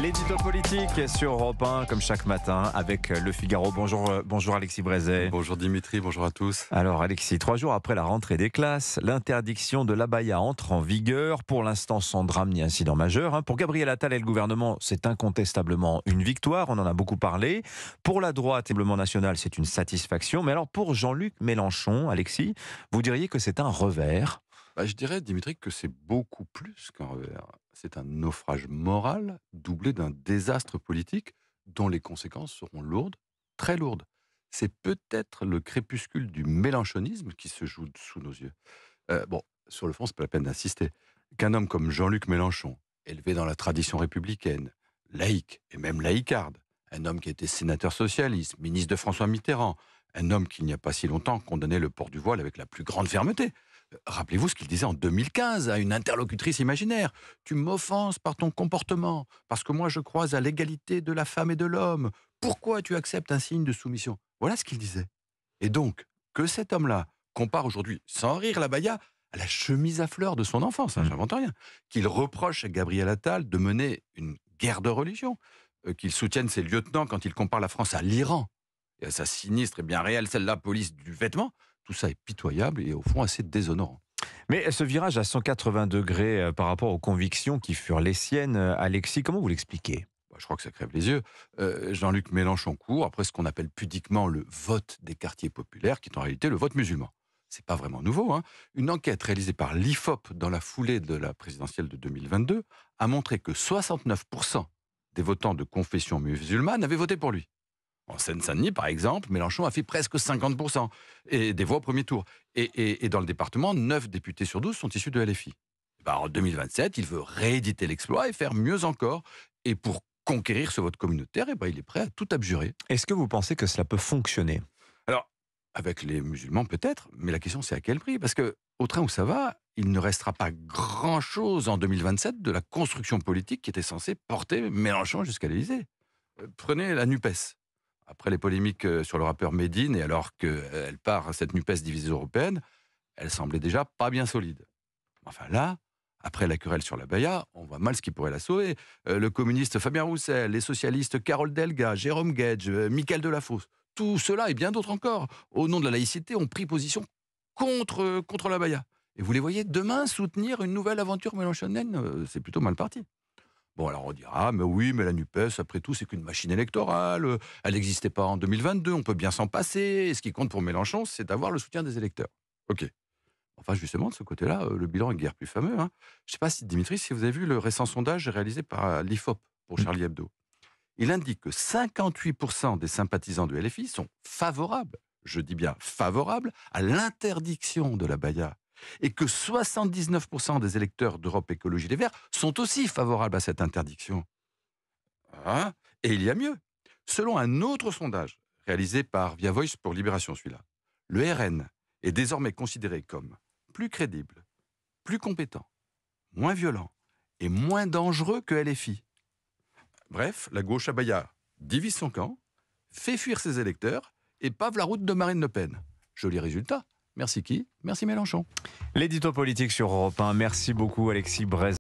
L'édito politique sur Europe 1, comme chaque matin, avec Le Figaro. Bonjour Alexis Brézet. Bonjour Dimitri, bonjour à tous. Alors Alexis, 3 jours après la rentrée des classes, l'interdiction de l'abaya entre en vigueur. Pour l'instant, sans drame ni incident majeur. Pour Gabriel Attal et le gouvernement, c'est incontestablement une victoire. On en a beaucoup parlé. Pour la droite et le Rassemblement national, c'est une satisfaction. Mais alors pour Jean-Luc Mélenchon, Alexis, vous diriez que c'est un revers? Je dirais, Dimitri, que c'est beaucoup plus qu'un revers. C'est un naufrage moral doublé d'un désastre politique dont les conséquences seront lourdes, très lourdes. C'est peut-être le crépuscule du mélenchonisme qui se joue sous nos yeux. Sur le fond, c'est pas la peine d'insister. Qu'un homme comme Jean-Luc Mélenchon, élevé dans la tradition républicaine, laïque et même laïcarde, un homme qui était sénateur socialiste, ministre de François Mitterrand, un homme qui, il n'y a pas si longtemps, condamnait le port du voile avec la plus grande fermeté. Rappelez-vous ce qu'il disait en 2015 à une interlocutrice imaginaire. « Tu m'offenses par ton comportement, parce que moi je crois à l'égalité de la femme et de l'homme. Pourquoi tu acceptes un signe de soumission ?» Voilà ce qu'il disait. Et donc, que cet homme-là compare aujourd'hui, sans rire l'abaya, à la chemise à fleurs de son enfance, j'invente rien, qu'il reproche à Gabriel Attal de mener une guerre de religion, qu'il soutienne ses lieutenants quand il compare la France à l'Iran, et à sa sinistre et bien réelle, celle-là, police du vêtement, tout ça est pitoyable et au fond assez déshonorant. Mais ce virage à 180 degrés par rapport aux convictions qui furent les siennes, Alexis, comment vous l'expliquez? Je crois que ça crève les yeux. Jean-Luc Mélenchon court après ce qu'on appelle pudiquement le vote des quartiers populaires, qui est en réalité le vote musulman. C'est pas vraiment nouveau. Une enquête réalisée par l'IFOP dans la foulée de la présidentielle de 2022 a montré que 69% des votants de confession musulmane avaient voté pour lui. En Seine-Saint-Denis, par exemple, Mélenchon a fait presque 50% et des voix au premier tour. Et dans le département, 9 députés sur 12 sont issus de LFI. En 2027, il veut rééditer l'exploit et faire mieux encore. Et pour conquérir ce vote communautaire, il est prêt à tout abjurer. Est-ce que vous pensez que cela peut fonctionner? Alors, avec les musulmans peut-être, mais la question c'est à quel prix? Parce que au train où ça va, il ne restera pas grand-chose en 2027 de la construction politique qui était censée porter Mélenchon jusqu'à l'Élysée. Prenez la NUPES. Après les polémiques sur le rappeur Medine, et alors qu'elle part, cette NUPES divisée européenne, elle semblait déjà pas bien solide. Enfin là, après la querelle sur l'abaya, on voit mal ce qui pourrait la sauver. Le communiste Fabien Roussel, les socialistes Carole Delga, Jérôme Guedj, Mickaël Delafosse, tout cela et bien d'autres encore, au nom de la laïcité, ont pris position contre l'abaya. Et vous les voyez demain soutenir une nouvelle aventure mélenchonienne, c'est plutôt mal parti. Bon, alors on dira, mais oui, mais la NUPES, après tout, c'est qu'une machine électorale, elle n'existait pas en 2022, on peut bien s'en passer, et ce qui compte pour Mélenchon, c'est d'avoir le soutien des électeurs. Ok. Enfin, justement, de ce côté-là, le bilan est guère plus fameux. Je ne sais pas, si Dimitri, si vous avez vu le récent sondage réalisé par l'IFOP pour Charlie Hebdo. Il indique que 58% des sympathisants de LFI sont favorables, je dis bien favorables, à l'interdiction de l'abaya. Et que 79% des électeurs d'Europe Écologie Les Verts sont aussi favorables à cette interdiction. Et il y a mieux. Selon un autre sondage, réalisé par Via Voice pour Libération, celui-là, le RN est désormais considéré comme plus crédible, plus compétent, moins violent et moins dangereux que LFI. Bref, la gauche abaya divise son camp, fait fuir ses électeurs et pave la route de Marine Le Pen. Joli résultat. Merci qui? Merci Mélenchon. L'édito politique sur Europe 1. Merci beaucoup Alexis Brézet.